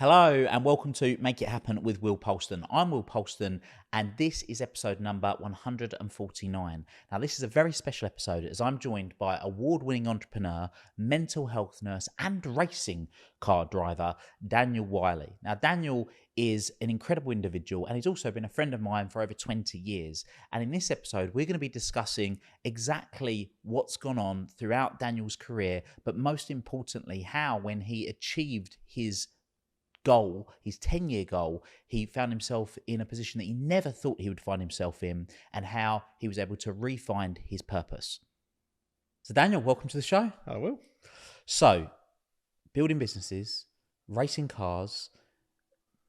Hello and welcome to Make It Happen with Will Polston. I'm Will Polston and this is episode number 149. Now, this is a very special episode as I'm joined by award-winning entrepreneur, mental health nurse and racing car driver, Daniel Wylie. Now, Daniel is an incredible individual and he's also been a friend of mine for over 20 years. And in this episode, we're going to be discussing exactly what's gone on throughout Daniel's career, but most importantly, how when he achieved his goal, his 10-year goal, he found himself in a position that he never thought he would find himself in, and how he was able to re-find his purpose. So Daniel, welcome to the show. I will. So, building businesses, racing cars,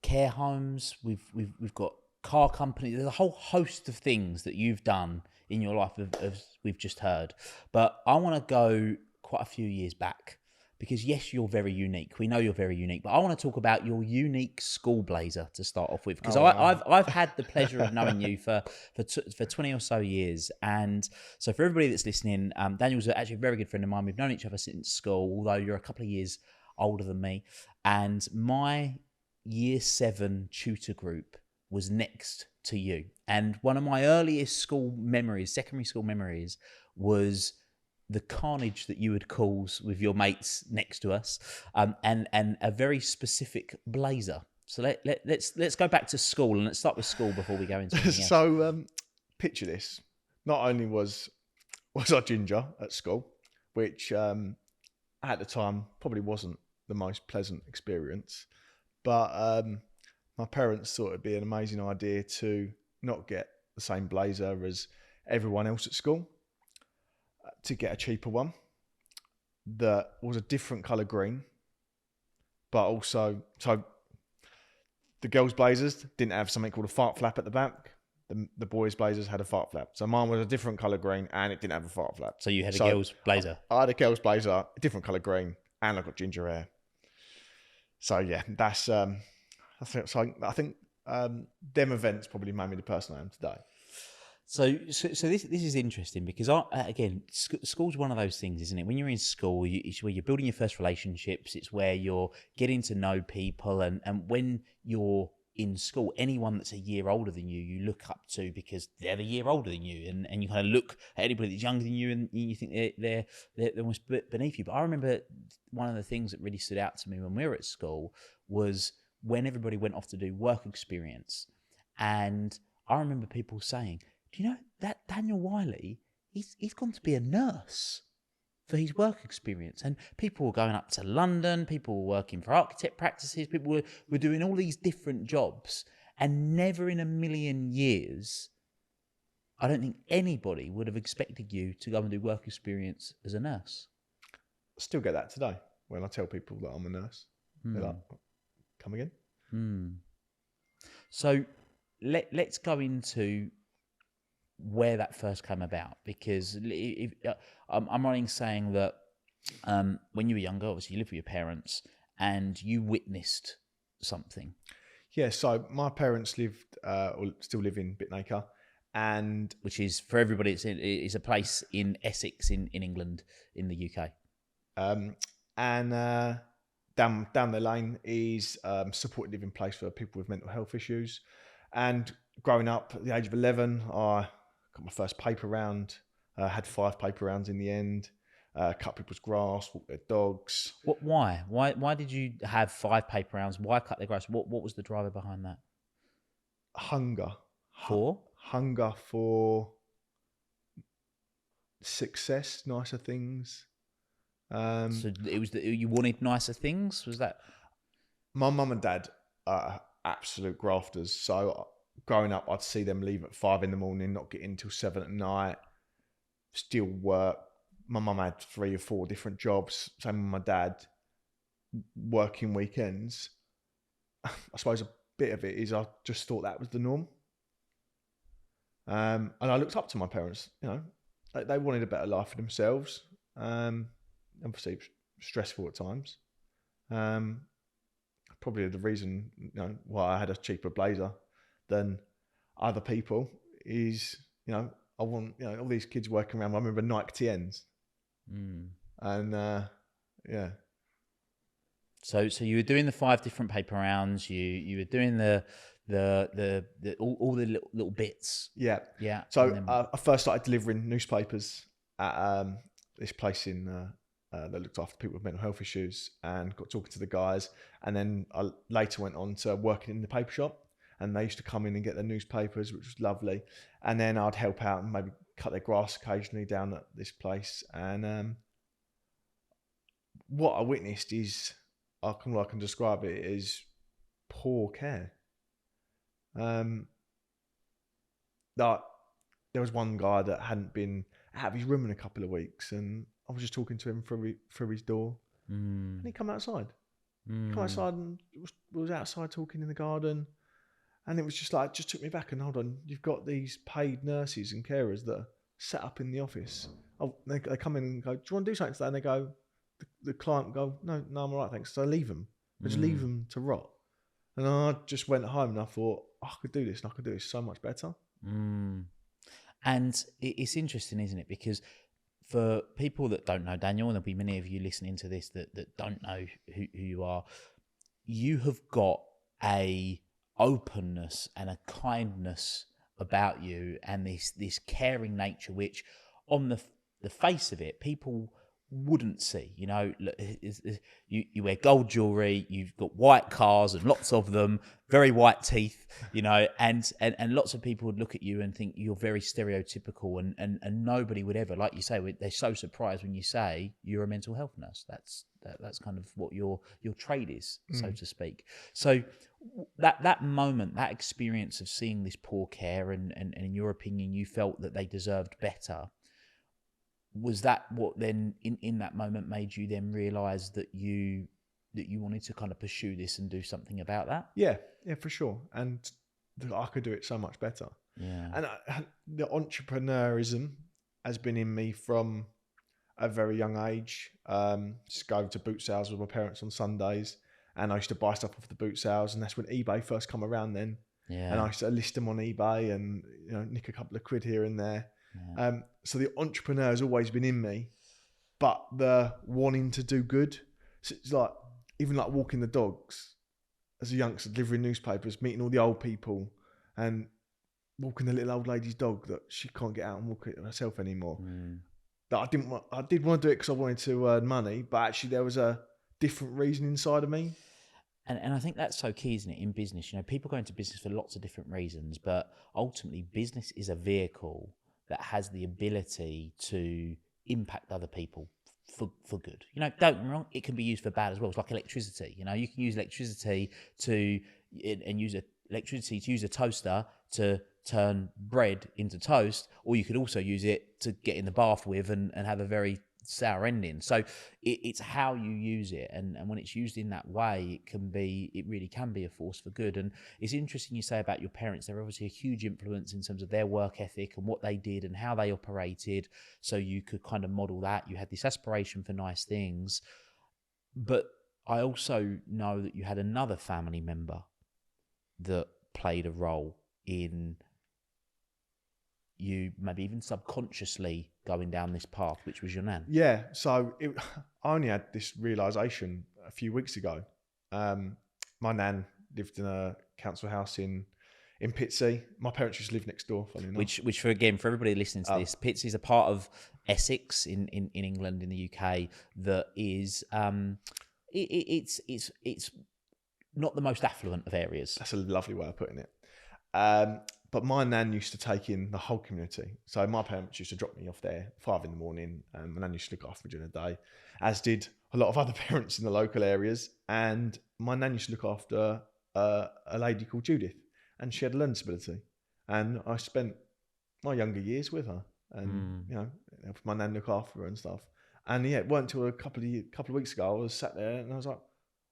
care homes, we've got car companies, there's a whole host of things that you've done in your life as we've just heard. But I want to go quite a few years back. Because yes, you're very unique. We know you're very unique, but I want to talk about your unique school blazer to start off with. Because I've had the pleasure of knowing you for 20 or so years, and so for everybody that's listening, Daniel's actually a very good friend of mine. We've known each other since school, although you're a couple of years older than me. And my year 7 tutor group was next to you, and one of my earliest school memories, secondary school memories, was the carnage that you would cause with your mates next to us, and a very specific blazer. So let's go back to school, and let's start with school before we go into anything else. So picture this. Not only was I ginger at school, which at the time probably wasn't the most pleasant experience, but my parents thought it'd be an amazing idea to not get the same blazer as everyone else at school, to get a cheaper one that was a different colour green, but also, so the girls' blazers didn't have something called a fart flap at the back. The boys' blazers had a fart flap. So mine was a different colour green and it didn't have a fart flap. So you had a girls' blazer? I had a girls' blazer, a different colour green, and I got ginger hair. So yeah, that's, I think them events probably made me the person I am today. So this is interesting because school's one of those things, isn't it? When you're in school, it's where you're building your first relationships. It's where you're getting to know people, and when you're in school, anyone that's a year older than you, you look up to because they're the year older than you, and you kind of look at anybody that's younger than you, and you think they're almost beneath you. But I remember one of the things that really stood out to me when we were at school was when everybody went off to do work experience, and I remember people saying, do you know that Daniel Wylie, he's gone to be a nurse for his work experience? And people were going up to London, people were working for architect practices, people were doing all these different jobs, and never in a million years, I don't think anybody would have expected you to go and do work experience as a nurse. I still get that today when I tell people that I'm a nurse. They're like, come again? So let's go into where that first came about, because I'm running saying that when you were younger, obviously you lived with your parents and you witnessed something. Yeah, so my parents lived, or still live in Bitnaker, and which is, for everybody, it's a place in Essex in England, in the UK. And down the lane is supported living place for people with mental health issues. And growing up at the age of 11, I got my first paper round, had 5 paper rounds in the end, cut people's grass, walked their dogs. Why did you have 5 paper rounds? Why cut their grass? What was the driver behind that? Hunger. For? Hunger for success, nicer things. So it was that you wanted nicer things? Was that? My mum and dad are absolute grafters. So growing up, I'd see them leave at 5 a.m, not get in until 7 p.m, still work. My mum had 3 or 4 different jobs. Same with my dad, working weekends. I suppose a bit of it is I just thought that was the norm. And I looked up to my parents. You know, they wanted a better life for themselves. Obviously stressful at times. Probably the reason, you know, why I had a cheaper blazer than other people is, you know, I want, you know, all these kids working around. I remember Nike TNs, and yeah. So you were doing the 5 different paper rounds. You were doing the all the little bits. Yeah. Yeah. So And then, I first started delivering newspapers at this place in that looked after people with mental health issues, and got talking to the guys. And then I later went on to working in the paper shop, and they used to come in and get their newspapers, which was lovely. And then I'd help out and maybe cut their grass occasionally down at this place. And what I witnessed is, I can describe it as poor care. Like, there was one guy that hadn't been out of his room in a couple of weeks, and I was just talking to him through his door, and he come outside. Come outside and was outside talking in the garden, and it was just like, just took me back. And hold on, you've got these paid nurses and carers that are set up in the office. Oh, they come in and go, do you want to do something today? And they go, the client will go, no, I'm all right, thanks. So I leave them. I just leave them to rot. And I just went home and I thought, I could do this, and I could do this so much better. And it's interesting, isn't it? Because for people that don't know Daniel, and there'll be many of you listening to this that don't know who you are, you have got a openness and a kindness about you, and this caring nature, which on the face of it, people wouldn't see. You know, you wear gold jewelry, you've got white cars and lots of them, very white teeth, you know, and lots of people would look at you and think you're very stereotypical, and nobody would ever, like you say, they're so surprised when you say you're a mental health nurse. That's kind of what your trade is, so to speak. So that moment, that experience of seeing this poor care, and in your opinion, you felt that they deserved better. Was that what then in that moment made you then realise that you wanted to kind of pursue this and do something about that? Yeah, for sure. And I could do it so much better. Yeah. And the entrepreneurism has been in me from a very young age. Just go to boot sales with my parents on Sundays, and I used to buy stuff off the boot sales, and that's when eBay first come around then. Yeah. And I used to list them on eBay and, nick a couple of quid here and there. Yeah. So the entrepreneur has always been in me, but the wanting to do good. So it's like, even like walking the dogs as a youngster, delivering newspapers, meeting all the old people, and walking the little old lady's dog that she can't get out and walk it herself anymore. That I did want to do it because I wanted to earn money, but actually there was a different reason inside of me. And I think that's so key, isn't it, in business? You know, people go into business for lots of different reasons, but ultimately business is a vehicle that has the ability to impact other people for good. You know, don't get me wrong, it can be used for bad as well. It's like electricity. You know, you can use electricity to use a toaster to turn bread into toast, or you could also use it to get in the bath with and have a very sour ending. So it's how you use it, and when it's used in that way, it really can be a force for good. And it's interesting you say about your parents. They're obviously a huge influence in terms of their work ethic and what they did and how they operated, so you could kind of model that. You had this aspiration for nice things, but I also know that you had another family member that played a role in you maybe even subconsciously going down this path, which was your nan. Yeah, so I only had this realisation a few weeks ago. My nan lived in a council house in Pitsea. My parents used to live next door, funny enough. Which for everybody listening to this, Pitsea is a part of Essex in England, in the UK, that is it's not the most affluent of areas. That's a lovely way of putting it. But my nan used to take in the whole community. So my parents used to drop me off there 5 a.m. My nan used to look after me during the day, as did a lot of other parents in the local areas. And my nan used to look after a lady called Judith, and she had a learning disability. And I spent my younger years with her, and helped my nan look after her and stuff. And yeah, it weren't until a couple of weeks ago I was sat there and I was like,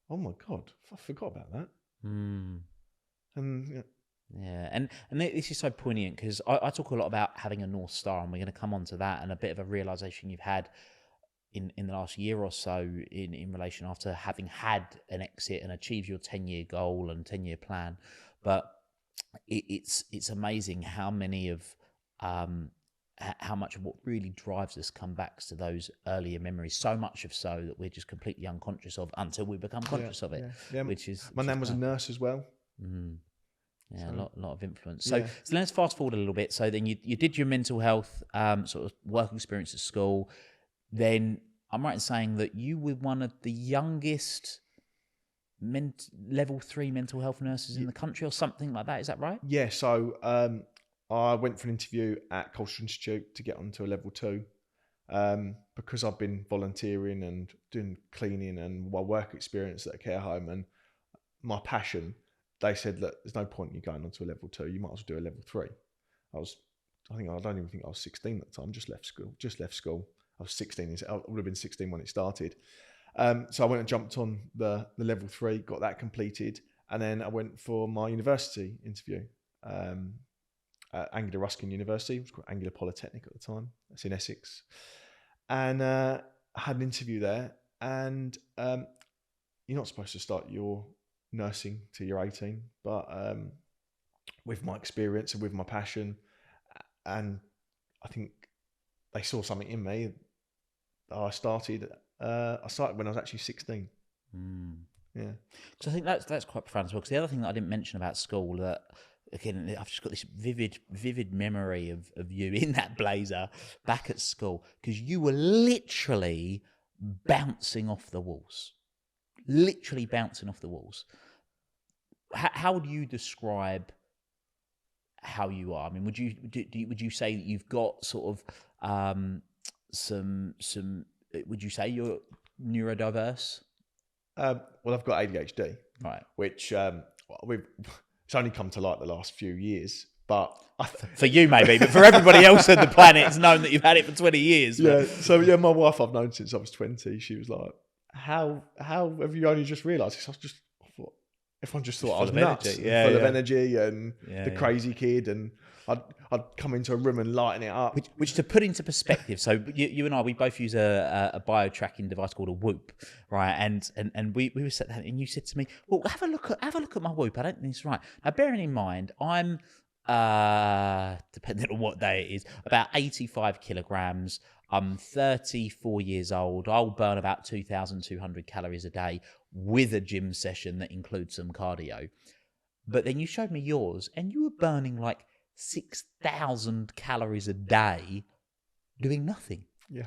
oh my God, I forgot about that. And yeah, and this is so poignant because I talk a lot about having a North Star, and we're going to come on to that, and a bit of a realisation you've had in the last year or so in relation after having had an exit and achieved your 10-year goal and 10-year plan. But it's amazing how many of how much of what really drives us come back to those earlier memories. So much of so that we're just completely unconscious of until we become conscious of it. Yeah. Which is My nan was a nurse as well. Yeah, So, a lot of influence. yeah. So let's fast forward a little bit. So then you did your mental health sort of work experience at school. Then I'm right in saying that you were one of the youngest level 3 mental health nurses in the country or something like that. Is that right? Yeah. So I went for an interview at Cultural Institute to get onto a level 2 because I've been volunteering and doing cleaning and my work experience at a care home and my passion. They said, look, there's no point in you going onto a level 2. You might as well do a level 3. I don't even think I was 16 at the time. Just left school. I was 16. I would have been 16 when it started. So I went and jumped on the level 3, got that completed. And then I went for my university interview at Anglia Ruskin University. It was called Anglia Polytechnic at the time. That's in Essex. And I had an interview there. And you're not supposed to start your nursing till you're 18, but with my experience and with my passion, and I think they saw something in me. I started when I was actually 16. Yeah, because I think that's quite profound as well. Because the other thing that I didn't mention about school, that again I've just got this vivid memory of you in that blazer back at school, because you were literally bouncing off the walls. Literally bouncing off the walls. How would you describe how you are? I mean, would you say that you've got sort of some? Would you say you're neurodiverse? Well, I've got ADHD, Right? which it's only come to light the last few years. But for you, maybe, but for everybody else on the planet, it's known that you've had it for 20 years. Yeah. So yeah, my wife I've known since I was 20. She was like, "How have you only just realised this?" Everyone just thought I was nuts, full of energy and the crazy kid, and I'd come into a room and lighten it up. Which to put into perspective, so you and I, we both use a bio tracking device called a Whoop, right? And we were sat there, and you said to me, "Well, have a look at my Whoop. I don't think it's right." Now, bearing in mind, I'm depending on what day it is, about 85 kilograms. I'm 34 years old. I'll burn about 2,200 calories a day with a gym session that includes some cardio. But then you showed me yours, and you were burning like 6,000 calories a day doing nothing. Yeah.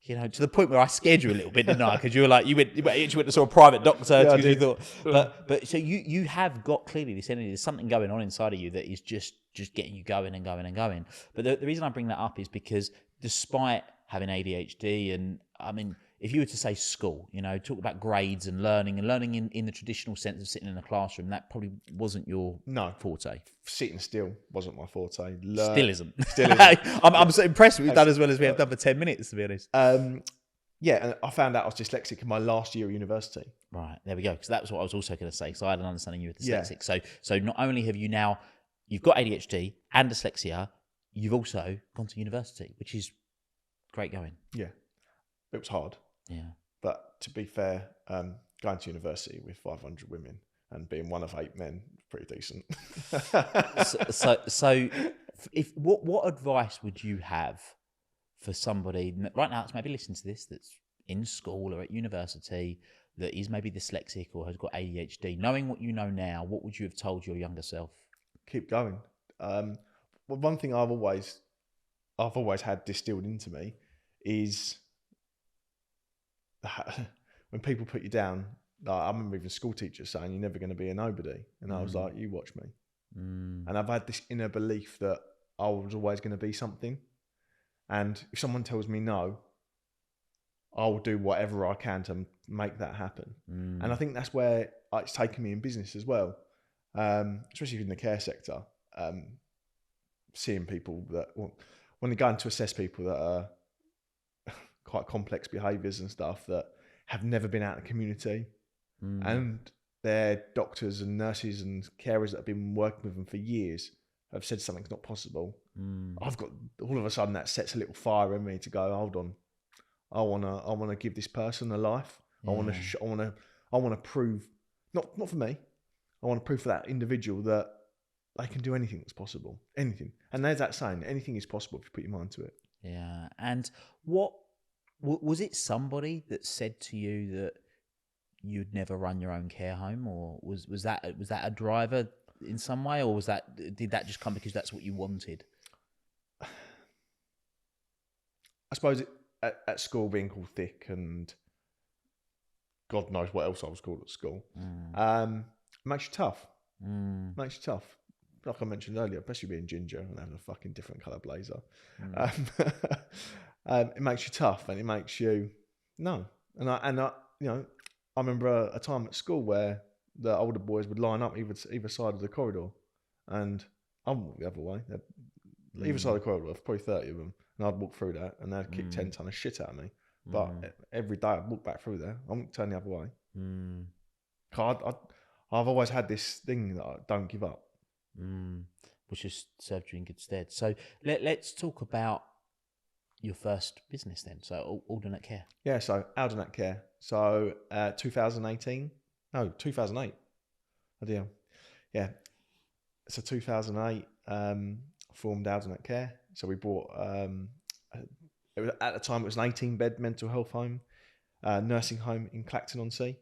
You know, to the point where I scared you a little bit, didn't I? Because you were like, you went to sort of private doctor because you thought, but so you have got clearly this energy. There's something going on inside of you that is just getting you going and going and going. But the reason I bring that up is because despite having ADHD, and I mean, if you were to say school, you know, talk about grades and learning in the traditional sense of sitting in a classroom, that probably wasn't your forte. Sitting still wasn't my forte. Still isn't. I'm so impressed we've done as well as we have done for 10 minutes, to be honest. Yeah, and I found out I was dyslexic in my last year of university. Right, there we go. Because that was what I was also going to say. So I had an understanding you were dyslexic. Yeah. So not only have you've got ADHD and dyslexia, you've also gone to university, which is great going. Yeah, it was hard. Yeah, but to be fair, going to university with 500 women and being one of 8 men, pretty decent. so if what advice would you have for somebody right now that's maybe listening to this, that's in school or at university, that is maybe dyslexic or has got ADHD? Knowing what you know now, what would you have told your younger self? Keep going. Well, one thing I've always had distilled into me is when people put you down. I remember even school teachers saying, "You're never going to be a nobody," and I was like, "You watch me." And I've had this inner belief that I was always going to be something, and if someone tells me no, I'll do whatever I can to make that happen. And I think that's where it's taken me in business as well, especially in the care sector. Seeing people that when you're going to assess people that are quite complex behaviours and stuff that have never been out in the community, and their doctors and nurses and carers that have been working with them for years have said something's not possible. I've got, all of a sudden that sets a little fire in me to go, hold on, I wanna give this person a life. Yeah. I wanna prove, not for me, I want to prove for that individual that they can do anything that's possible. Anything. And there's that saying, anything is possible if you put your mind to it. Yeah. And what was it? Somebody that said to you that you'd never run your own care home, or was that a driver in some way, or did that just come because that's what you wanted? I suppose at school, being called thick and God knows what else I was called at school, makes you tough. Makes you tough. Like I mentioned earlier, especially being ginger and having a fucking different colour blazer. It makes you tough, and it makes you And I I remember a time at school where the older boys would line up either side of the corridor, and I'd walk the other way. Either side of the corridor, probably 30 of them, and I'd walk through that, and they'd kick 10 ton of shit out of me. But every day I'd walk back through there. I wouldn't turn the other way. I've always had this thing that I don't give up. Which has served you in good stead. So let's talk about your first business then. So Aldernate Care. Yeah, so Aldernate Care. So 2008. Oh dear. Yeah. So 2008, formed Aldernate Care. So we bought, at the time it was an 18-bed mental health home, nursing home in Clacton-on-Sea.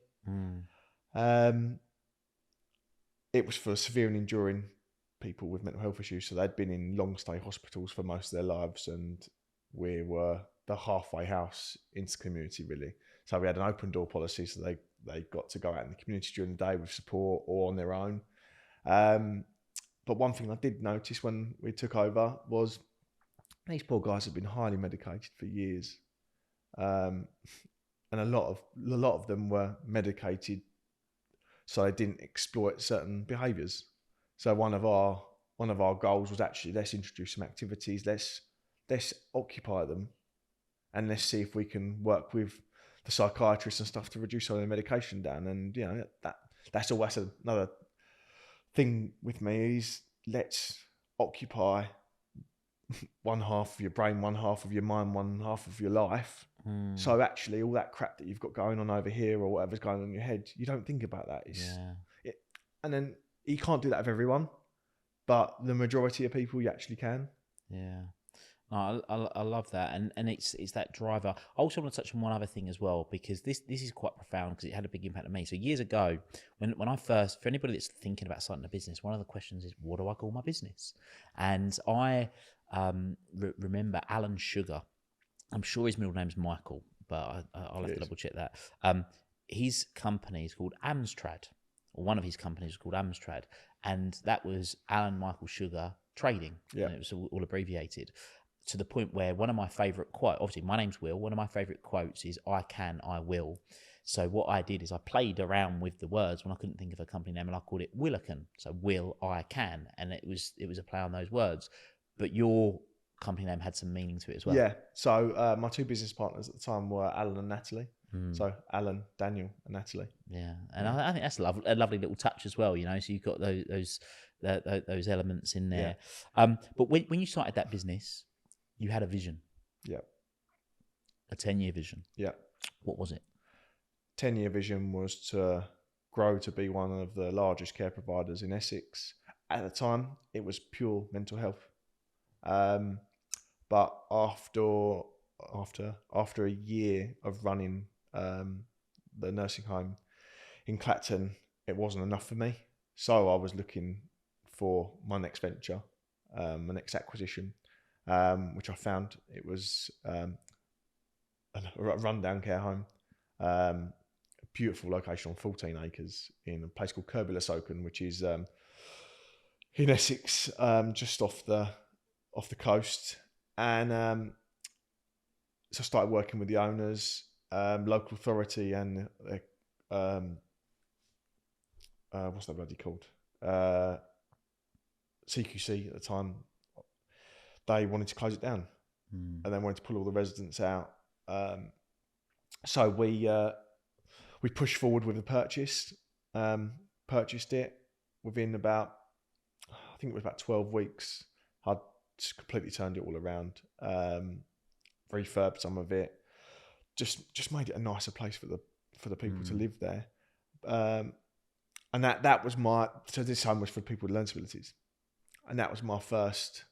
It was for severe and enduring people with mental health issues. So they'd been in long stay hospitals for most of their lives, and we were the halfway house into community, really. So we had an open door policy, so they got to go out in the community during the day with support or on their own. But one thing I did notice when we took over was these poor guys had been highly medicated for years, and a lot of them were medicated so they didn't exploit certain behaviours. So one of our goals was actually, let's introduce some activities, let's occupy them, and let's see if we can work with the psychiatrists and stuff to reduce some of their medication down. And that's another thing with me is, let's occupy one half of your brain, one half of your mind, one half of your life. So actually all that crap that you've got going on over here or whatever's going on in your head, you don't think about that. And then you can't do that with everyone, but the majority of people you actually can. Yeah. No, I love that, and it's that driver. I also want to touch on one other thing as well, because this is quite profound, because it had a big impact on me. So years ago, when I first, for anybody that's thinking about starting a business, one of the questions is, what do I call my business? And I remember Alan Sugar. I'm sure his middle name's Michael, but I'll have to double check that. His company is called Amstrad, or one of his companies was called Amstrad, and that was Alan Michael Sugar Trading. Yeah. And it was all abbreviated, to the point where one of my favourite quotes, obviously my name's Will, one of my favourite quotes is, I can, I will. So what I did is I played around with the words when I couldn't think of a company name, and I called it Willican. So will, I can. And it was a play on those words. But your company name had some meaning to it as well. Yeah. So my two business partners at the time were Alan and Natalie. So Alan, Daniel and Natalie. Yeah. And I think that's a lovely little touch as well, So you've got those elements in there. Yeah. But when you started that business, you had a vision. Yeah. A 10-year vision. Yeah. What was it? 10-year vision was to grow to be one of the largest care providers in Essex. At the time, it was pure mental health. But after a year of running the nursing home in Clacton, it wasn't enough for me. So I was looking for my next venture, my next acquisition, which I found. It was a rundown care home, a beautiful location on 14 acres in a place called Kirby Soken, which is in Essex, just off the coast. And so I started working with the owners, local authority, and what's that bloody called? CQC at the time. They wanted to close it down, and they wanted to pull all the residents out. So we pushed forward with the purchase. Purchased it within about, I think it was about 12 weeks. I'd just completely turned it all around, refurbed some of it, just made it a nicer place for the people to live there. And that was so this home was for people with learning disabilities. And that was my first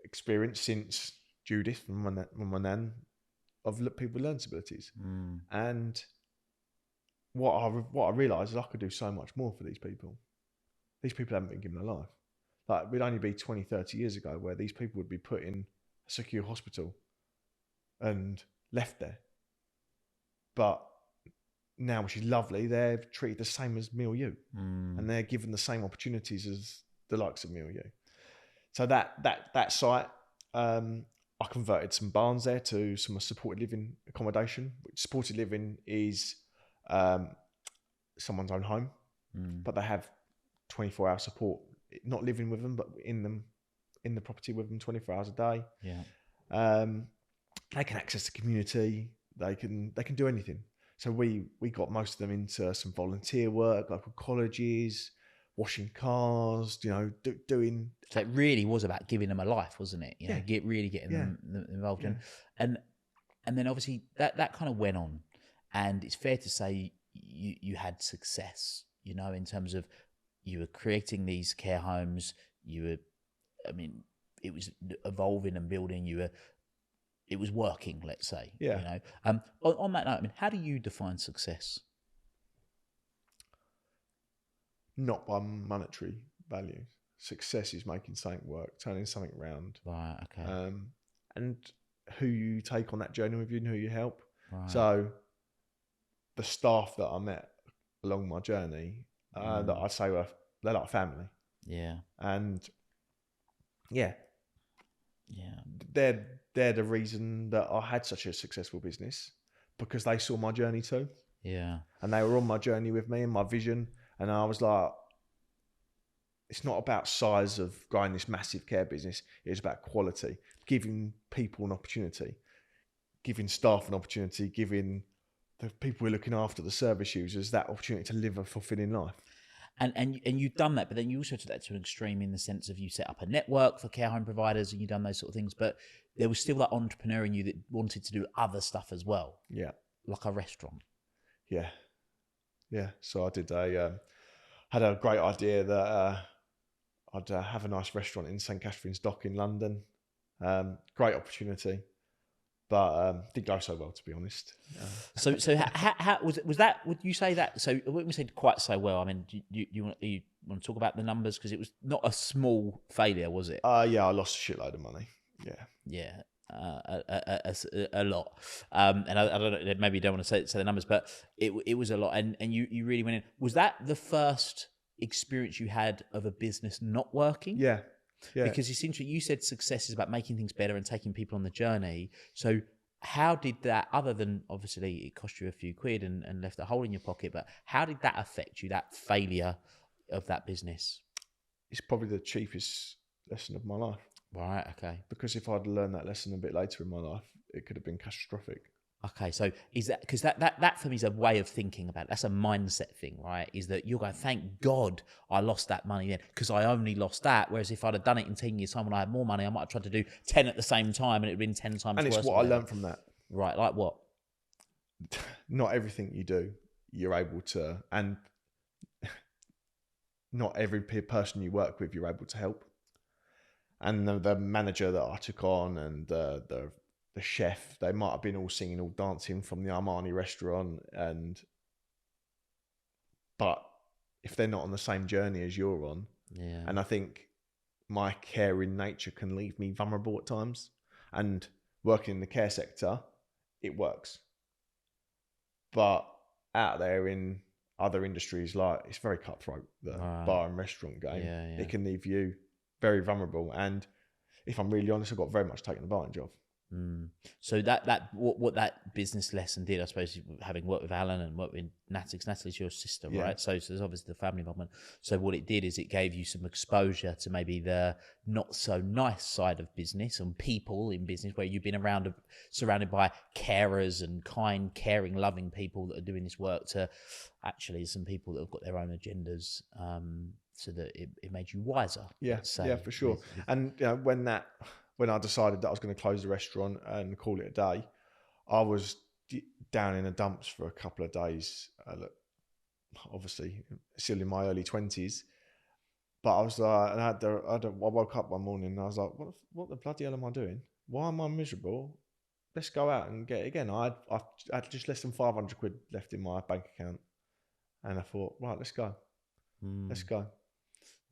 experience since Judith from my nan of people with learning disabilities. And what I realised is I could do so much more for these people. These people haven't been given a life. Like, we'd only be 20, 30 years ago where these people would be put in a secure hospital and left there. But now, which is lovely, they're treated the same as me or you. And they're given the same opportunities as the likes of me or you. So that site, I converted some barns there to some supported living accommodation. Which supported living is someone's own home, but they have 24-hour support, not living with them, but in the property with them 24 hours a day. Yeah. They can access the community. They can do anything. So we got most of them into some volunteer work, local colleges, washing cars, doing. So it really was about giving them a life, wasn't it? Yeah. Getting them involved in, and then obviously that kind of went on, and it's fair to say you had success, in terms of you were creating these care homes. It was evolving and building. It was working, let's say. Yeah. On that note, how do you define success? Not by monetary value. Success is making something work, turning something around. Right. Okay. And who you take on that journey with you and who you help. Right. So the staff that I met along my journey, that I'd say they're like family. Yeah. And yeah, yeah, they're the reason that I had such a successful business, because they saw my journey too. Yeah. And they were on my journey with me and my vision. And I was like, it's not about size of growing this massive care business. It's about quality, giving people an opportunity, giving staff an opportunity, giving the people who are looking after the service users that opportunity to live a fulfilling life. And you've done that, but then you also took that to an extreme in the sense of you set up a network for care home providers and you've done those sort of things, but there was still that entrepreneur in you that wanted to do other stuff as well. Yeah. Like a restaurant. Yeah. Yeah. So I did had a great idea that I'd have a nice restaurant in St. Catherine's Dock in London. Great opportunity, but didn't go so well, to be honest. So how was that? Would you say that? So when we said quite so well, I mean, do you want to talk about the numbers, because it was not a small failure, was it? Yeah, I lost a shitload of money. Yeah. Yeah. A lot, and I don't know. Maybe you don't want to say the numbers, but it was a lot, and you really went in. Was that the first experience you had of a business not working? Yeah. Because it's interesting. You said success is about making things better and taking people on the journey. So how did that, other than obviously it cost you a few quid and left a hole in your pocket, but how did that affect you? That failure of that business? It's probably the cheapest lesson of my life. Right. Okay. Because if I'd learned that lesson a bit later in my life, it could have been catastrophic. Okay, so is that, because that for me is a way of thinking about it. That's a mindset thing, right? Is that you're going, thank God I lost that money then, because I only lost that. Whereas if I'd have done it in 10 years' time when I had more money, I might have tried to do 10 at the same time and it'd been 10 times worse. And it's what I learned from that. Right, like what? Not everything you do, you're able to, and not every person you work with, you're able to help. And the manager that I took on and the chef, they might have been all singing, all dancing from the Armani restaurant, but if they're not on the same journey as you're on, yeah. And I think my caring nature can leave me vulnerable at times, and working in the care sector, it works. But out there in other industries, like, it's very cutthroat, the bar and restaurant game. It can leave you very vulnerable, and if I'm really honest, I got very much taken advantage of. So what that business lesson did, I suppose, having worked with Alan and worked with Natalie, because Natalie's your sister, right? So there's obviously the family involvement. So what it did is it gave you some exposure to maybe the not so nice side of business and people in business, where you've been surrounded by carers and kind, caring, loving people that are doing this work, to actually some people that have got their own agendas. So that it made you wiser. Yeah, for sure. And when I decided that I was going to close the restaurant and call it a day, I was down in the dumps for a couple of days. Obviously, still in my early 20s, But I was like, and I woke up one morning and I was like, what the bloody hell am I doing? Why am I miserable? Let's go out and get it again. I had just less than 500 quid left in my bank account. And I thought, right, let's go. Let's go.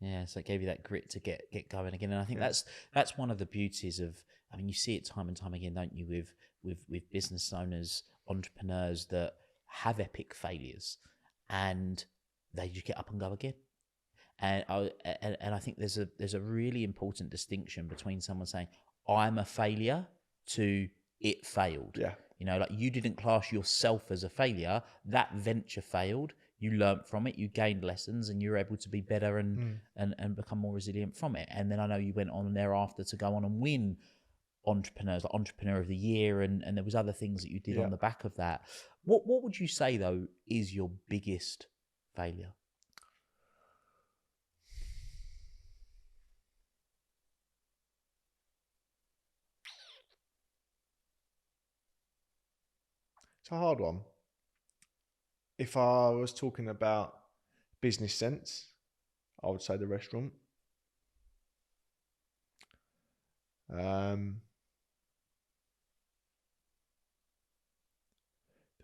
Yeah, so it gave you that grit to get going again, and I think Yeah. that's one of the beauties of. I mean, you see it time and time again, don't you? With business owners, entrepreneurs that have epic failures, and they just get up and go again. And I think there's a really important distinction between someone saying I'm a failure to it failed. Yeah. You know, like you didn't class yourself as a failure. That venture failed. You learnt from it. You gained lessons, and you're able to be better and become more resilient from it. And then I know you went on thereafter to go on and win entrepreneurs, like Entrepreneur of the Year, and there was other things that you did on the back of that. What would you say though is your biggest failure? It's a hard one. If I was talking about business sense, I would say the restaurant. The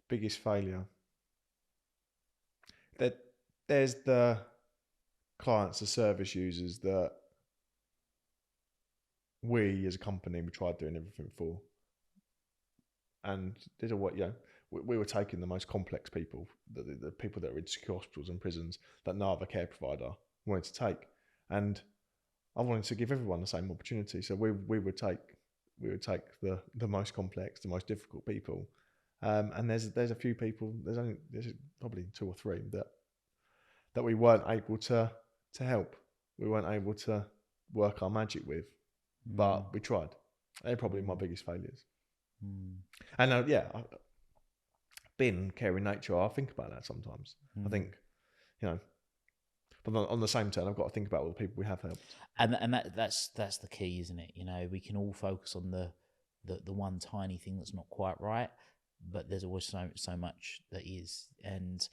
biggest failure. That there's the clients, the service users that we as a company we tried doing everything for, and did a what we were taking the most complex people, the people that are in secure hospitals and prisons that no other care provider wanted to take, and I wanted to give everyone the same opportunity. So we would take the most complex, the most difficult people, and there's a few people. There's probably 2 or 3 that we weren't able to help. We weren't able to work our magic with, but we tried. They're probably my biggest failures. And being caring nature, I think about that sometimes. I think, but on the same turn, I've got to think about all the people we have helped. And that's the key, isn't it? You know, we can all focus on the one tiny thing that's not quite right, but there's always so much that is. And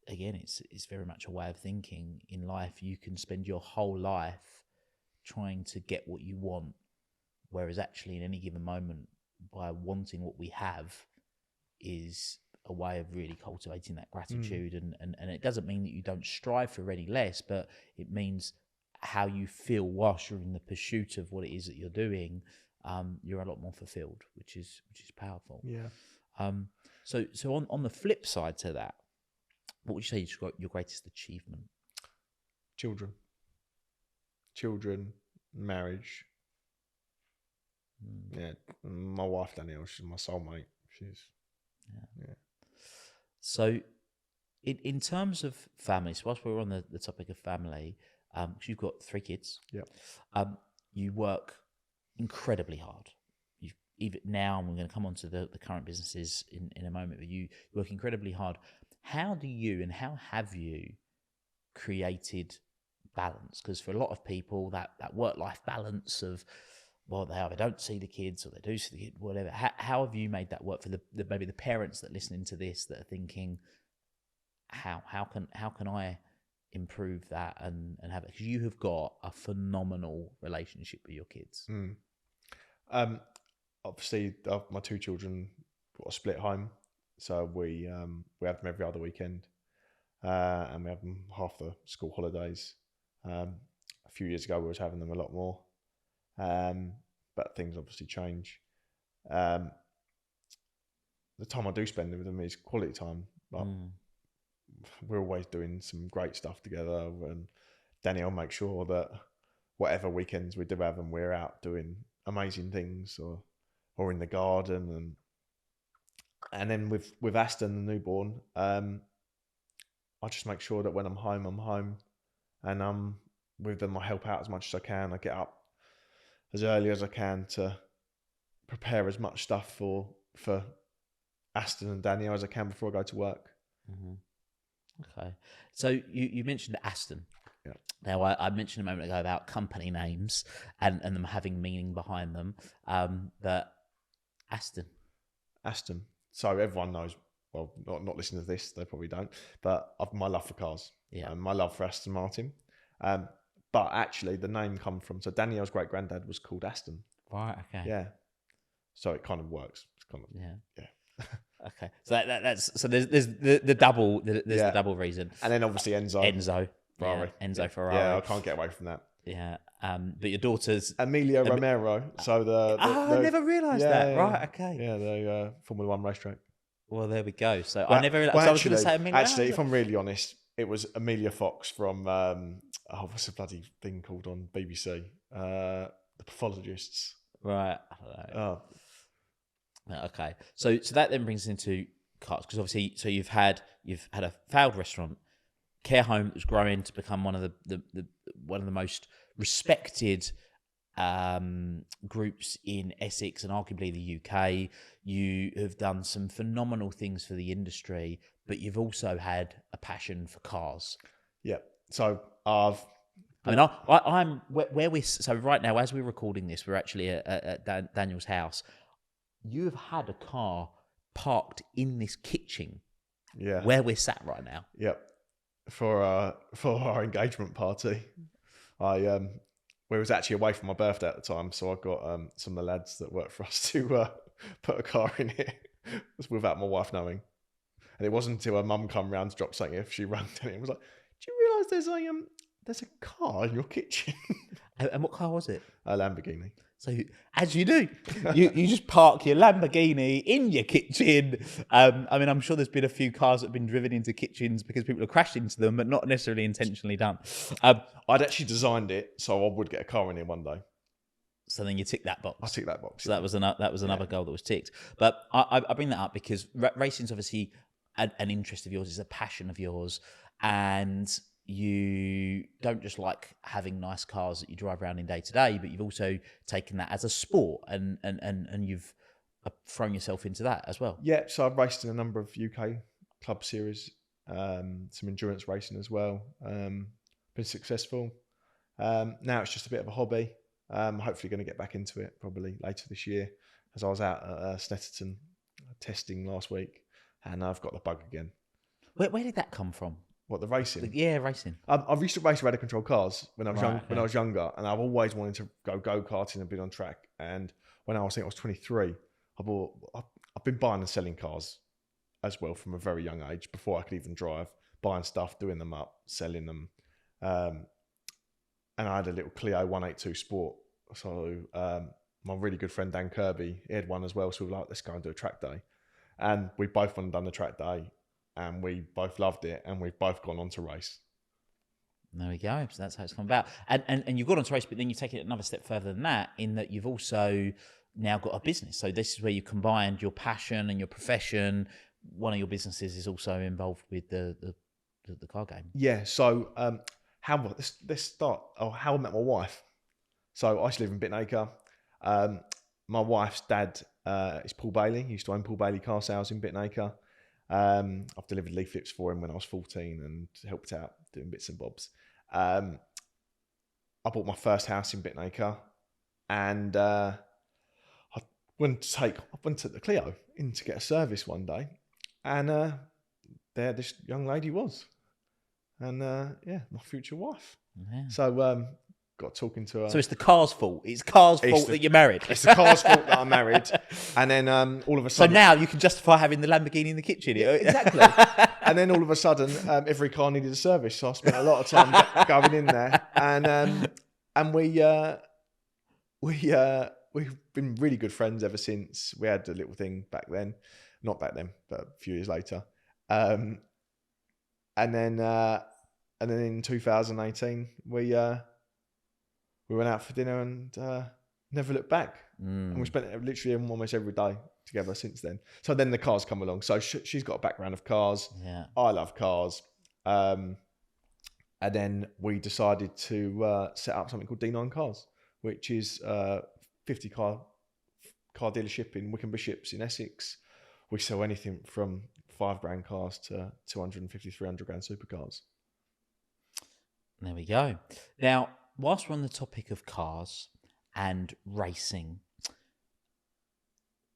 again, it's very much a way of thinking in life. You can spend your whole life trying to get what you want, whereas actually in any given moment, by wanting what we have is a way of really cultivating that gratitude. And it doesn't mean that you don't strive for any less, but it means how you feel whilst you're in the pursuit of what it is that you're doing. You're a lot more fulfilled, which is powerful. Yeah. So on the flip side to that, what would you say is your greatest achievement? Children, marriage. Yeah, my wife Danielle, she's my soulmate. She's yeah. So, in terms of family, so whilst we're on the topic of family, because you've got 3 kids, you work incredibly hard. You even now, and we're going to come on to the current businesses in a moment, but you work incredibly hard. How do you and how have you created balance? Because for a lot of people, that work-life balance of, well, they either don't see the kids or they do see the kid, whatever. How have you made that work for the maybe the parents that are listening to this that are thinking, how can I improve that and have it? Because you have got a phenomenal relationship with your kids. Obviously, my 2 children got a split home, so we have them every other weekend, and we have them half the school holidays. A few years ago, we was having them a lot more. But things obviously change. The time I do spend with them is quality time. Like, we're always doing some great stuff together, and Danielle makes sure that whatever weekends we do have them, we're out doing amazing things or in the garden. And then with Aston, the newborn, I just make sure that when I'm home, and I'm with them. I help out as much as I can. I get up as early as I can to prepare as much stuff for Aston and Danielle as I can before I go to work. Okay. So you mentioned Aston. Yeah. Now, I mentioned a moment ago about company names and them having meaning behind them. But Aston. So everyone knows, well, not listening to this, they probably don't, but my love for cars. Yeah. My love for Aston Martin. But actually, the name come from, so Danielle's great granddad was called Aston. Right. Okay. Yeah. So it kind of works. It's kind of, Yeah. yeah. Okay. So that's so there's the double there's the double reason. And then obviously Enzo. Ferrari. Yeah, Enzo Yeah. Ferrari. Yeah, I can't get away from that. Yeah. But your daughter's Emilio Romero. So I never realised that. Right. Okay. Yeah, the Formula One racetrack. Well, there we go. So I never realised. I was going to say Emilio. Actually, if I'm really honest, it was Amelia Fox from what's the bloody thing called on BBC? The Pathologists. Right. I don't know. Oh. Okay. So that then brings us into cars, because obviously, so you've had a failed restaurant, care home that was growing to become one of the most respected groups in Essex and arguably the UK. You have done some phenomenal things for the industry, but you've also had a passion for cars. Yeah. So I'm where we so right now as we're recording this, we're actually at Daniel's house. You have had a car parked in this kitchen. Yeah. Where we're sat right now. Yep. For our engagement party, we was actually away from my birthday at the time, so I got some of the lads that work for us to put a car in it without my wife knowing. And it wasn't until her mum come round to drop something if she rang and it was like, "Do you realise there's a car in your kitchen?" And what car was it? A Lamborghini. So as you do, you just park your Lamborghini in your kitchen. I mean, I'm sure there's been a few cars that have been driven into kitchens because people have crashed into them, but not necessarily intentionally done. I'd actually designed it so I would get a car in here one day. So then you tick that box. I tick that box. So that was another goal that was ticked. But I bring that up because racing's obviously an interest of yours, it's a passion of yours, and you don't just like having nice cars that you drive around in day to day, but you've also taken that as a sport and you've thrown yourself into that as well. Yeah, so I've raced in a number of UK club series, some endurance racing as well. Been successful. Now it's just a bit of a hobby. Hopefully going to get back into it probably later this year, as I was out at Snetterton testing last week and I've got the bug again. Where did that come from? What, the racing? Yeah, racing. I've used to race radio control cars when I was Right, okay. when I was younger, and I've always wanted to go karting and been on track. And when I was 23, I've been buying and selling cars as well from a very young age before I could even drive. Buying stuff, doing them up, selling them, and I had a little Clio 182 Sport. So my really good friend Dan Kirby, he had one as well. So we were like, let's go and do a track day, and we both went and done the track day. And we both loved it, and we've both gone on to race. There we go. So that's how it's come about. And you've gone on to race, but then you've taken it another step further than that, in that you've also now got a business. So this is where you combined your passion and your profession. One of your businesses is also involved with the car game. Yeah. So let's start. How I met my wife. So I used to live in Bitnaker. My wife's dad is Paul Bailey. He used to own Paul Bailey Car Sales in Bitnaker. I've delivered leaf flips for him when I was 14 and helped out doing bits and bobs. I bought my first house in Bitnaker, and I went to take the Clio in to get a service one day, and there this young lady was, and my future wife. Yeah. So got talking to her. So it's the car's fault. It's car's fault that you're married. It's the car's fault that I'm married. And then all of a sudden... So now you can justify having the Lamborghini in the kitchen. Yeah, exactly. And then all of a sudden, every car needed a service. So I spent a lot of time going in there. And we've been really good friends ever since. We had a little thing back then. Not back then, but a few years later. And then in 2018, we went out for dinner and never looked back. And we spent literally almost every day together since then. So then the cars come along. So she's got a background of cars. Yeah. I love cars. And then we decided to set up something called D9 Cars, which is a 50 car dealership in Wickham Bishops in Essex. We sell anything from £5,000 cars to 250, 300 grand supercars. There we go. Now, whilst we're on the topic of cars and racing,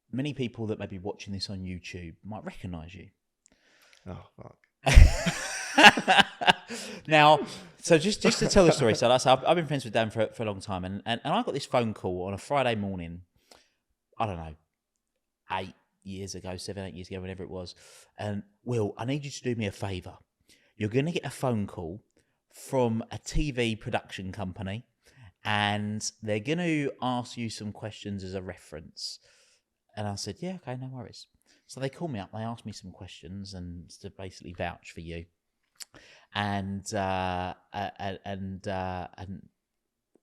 many people that may be watching this on YouTube might recognise you. Oh, fuck. Now, So just to tell the story, so I've been friends with Dan for a long time, and I got this phone call on a Friday morning. I don't know, 8 years ago, 7, 8 years ago, whenever it was. And Will, I need you to do me a favour. You're going to get a phone call from a TV production company, and they're going to ask you some questions as a reference. And I said, yeah, okay, no worries. So they called me up, they asked me some questions and to basically vouch for you. And they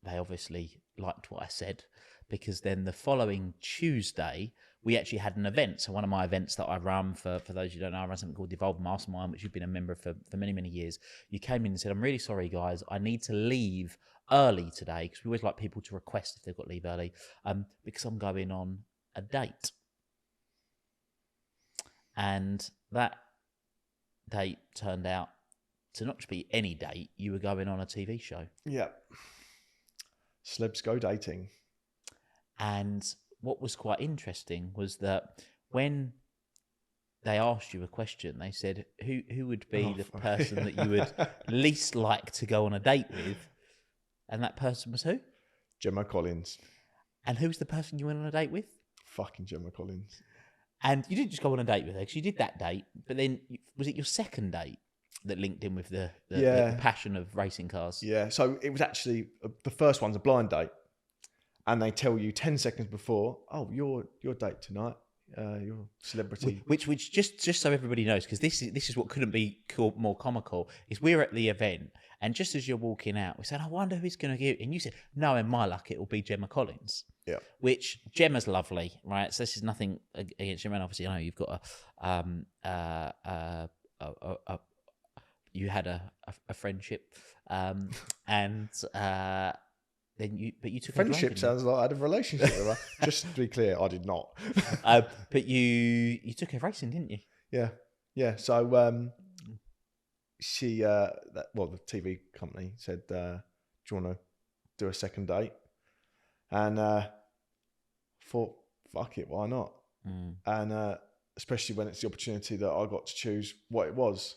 obviously liked what I said, because then the following Tuesday we actually had an event. So one of my events that I run, for those who don't know, I run something called Devolve Mastermind, which you've been a member of for many years. You came in and said, I'm really sorry guys, I need to leave early today, because we always like people to request if they've got to leave early, because I'm going on a date. And that date turned out to not just be any date, you were going on a TV show. Yeah. Celebs go dating. And what was quite interesting was that when they asked you a question, they said, who would be the person that you would least like to go on a date with? And that person was who? Gemma Collins. And who's the person you went on a date with? Fucking Gemma Collins. And you didn't just go on a date with her, because you did that date, but then was it your second date that linked in with the passion of racing cars? Yeah, so it was actually, the first one's a blind date, and they tell you 10 seconds before, oh, your date tonight, your celebrity. Which just so everybody knows, because this is what couldn't be more comical, is we're at the event, and just as you're walking out, we said, I wonder who's going to give, and you said, no, in my luck, it will be Gemma Collins. Yeah. Which Gemma's lovely, right? So this is nothing against Gemma. And obviously, I know you've got you had a friendship, and then you took friendship sounds like I had a relationship with her. Just to be clear, I did not. But you took her racing, didn't you? Yeah. So she the TV company said, do you want to do a second date? And thought, fuck it, why not? And especially when it's the opportunity that I got to choose what it was.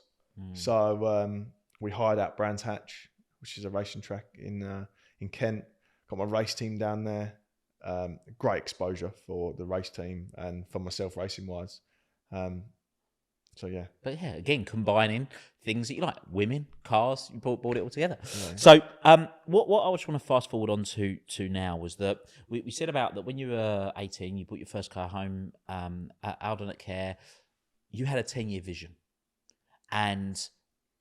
So we hired out Brands Hatch, which is a racing track in Kent. Got my race team down there. Great exposure for the race team and for myself racing wise. So yeah. But yeah, again, combining things that you like, women, cars, you brought it all together. Yeah. So what I was trying to fast forward on to now was that we said about that when you were 18, you brought your first car home at Alden Care. You had a 10-year vision. And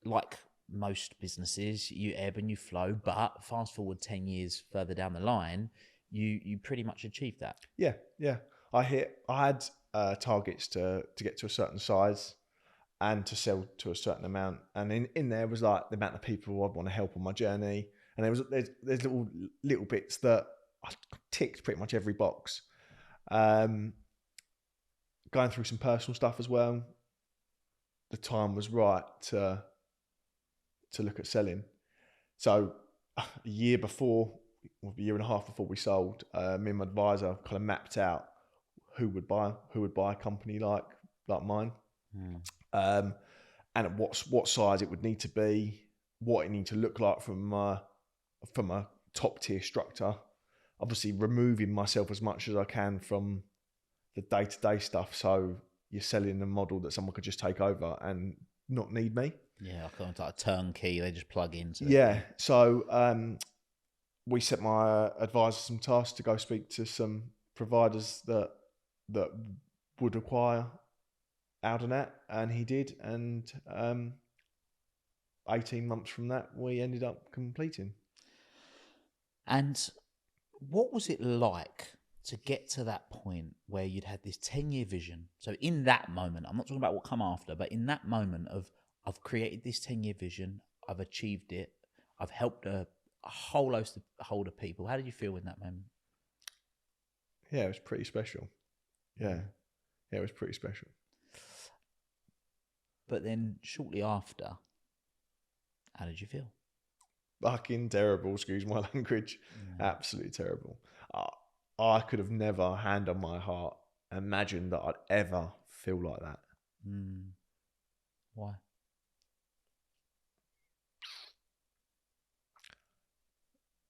like most businesses, you ebb and you flow, but fast forward 10 years further down the line, you pretty much achieved that. Yeah. I had targets to get to a certain size and to sell to a certain amount, and in there was like the amount of people I'd want to help on my journey, and there's little bits that I ticked pretty much every box. Going through some personal stuff as well. The time was right to look at selling. So a year and a half before we sold, me and my advisor kind of mapped out who would buy a company like mine, and at what size it would need to be, what it need to look like from a top tier structure. Obviously, removing myself as much as I can from the day-to-day stuff, so you're selling a model that someone could just take over and not need me. Yeah, like a turnkey, they just plug in. So we set my advisor some tasks to go speak to some providers that would require Aldenet, and he did. And 18 months from that, we ended up completing. And what was it like to get to that point where you'd had this 10-year vision? So in that moment, I'm not talking about what come after, but in that moment of, I've created this 10-year vision, I've achieved it, I've helped a whole host of people. How did you feel in that moment? Yeah, it was pretty special. Yeah, it was pretty special. But then shortly after, how did you feel? Fucking terrible, excuse my language. Absolutely terrible. I could have never, hand on my heart, imagined that I'd ever feel like that. Why?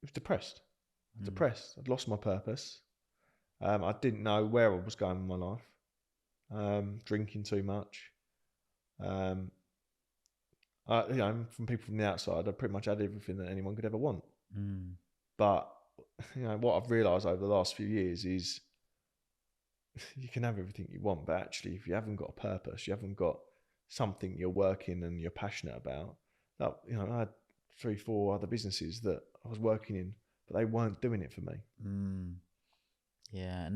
was depressed. Depressed. I'd lost my purpose. I didn't know where I was going in my life. Drinking too much. From people from the outside, I pretty much had everything that anyone could ever want. But what I've realised over the last few years is you can have everything you want, but actually, if you haven't got a purpose, you haven't got something you're working and you're passionate about. I had 3-4 other businesses that I was working in, but they weren't doing it for me. Yeah,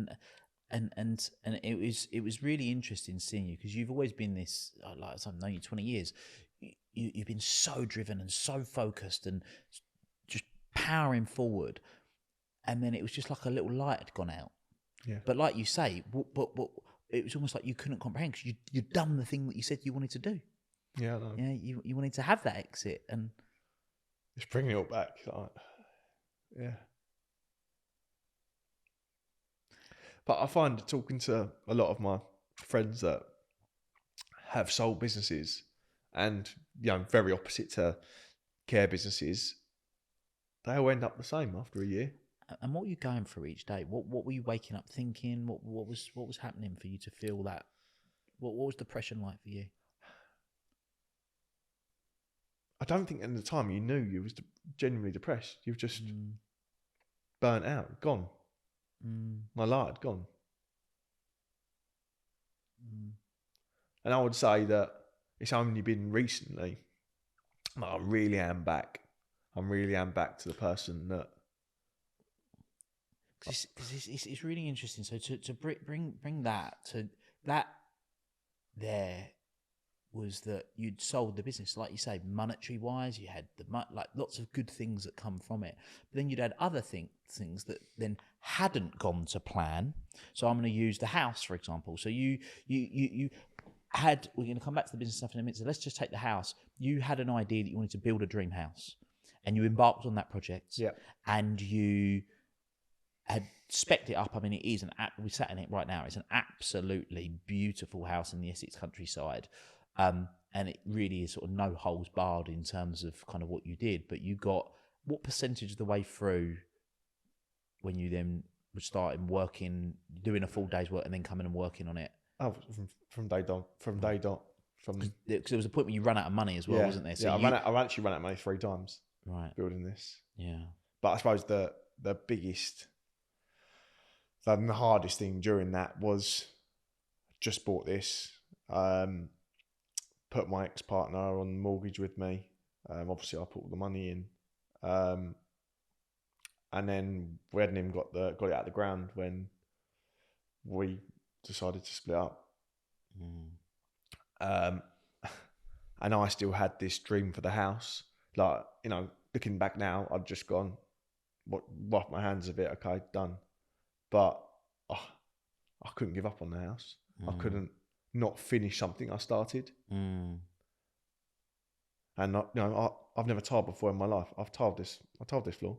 and it was really interesting seeing you, because you've always been this, like I've known you 20 years. You've been so driven and so focused and just powering forward, and then it was just like a little light had gone out. Yeah. But like you say, but it was almost like you couldn't comprehend, because you'd done the thing that you said you wanted to do. Yeah, I know. Yeah, you wanted to have that exit, and just bringing it all back. Yeah. But I find talking to a lot of my friends that have sold businesses and, very opposite to care businesses, they all end up the same after a year. And what were you going through each day? What were you waking up thinking? What was happening for you to feel that? What was depression like for you? I don't think at the time you knew you was genuinely depressed. You've just burnt out, gone. My light had gone. And I would say that it's only been recently that I really am back. I really am back to the person that. Because it's really interesting. So to bring that to that, there was that you'd sold the business, like you say, monetary wise, you had like lots of good things that come from it. But then you'd had other things that then hadn't gone to plan. So I'm going to use the house, for example. So you had, we're going to come back to the business stuff in a minute. So let's just take the house. You had an idea that you wanted to build a dream house, and you embarked on that project. Yeah. And you had specced it up. I mean, it is we sat in it right now. It's an absolutely beautiful house in the Essex countryside. And it really is sort of no holes barred in terms of kind of what you did. But you got, what percentage of the way through when you then were starting working, doing a full day's work and then coming and working on it? Oh, from day dot. Because there was a point when you ran out of money as well, wasn't there? So I actually ran out of money 3 times. Right. Building this. Yeah. But I suppose the biggest, the hardest thing during that was just bought this. Put my ex-partner on the mortgage with me. Obviously, I put all the money in, and then we hadn't even got it out of the ground when we decided to split up. And I still had this dream for the house. Like, looking back now, I'd just gone, wipe my hands of it. Okay, done. But I couldn't give up on the house. I couldn't not finish something I started. And I've never tiled before in my life. I tiled this floor.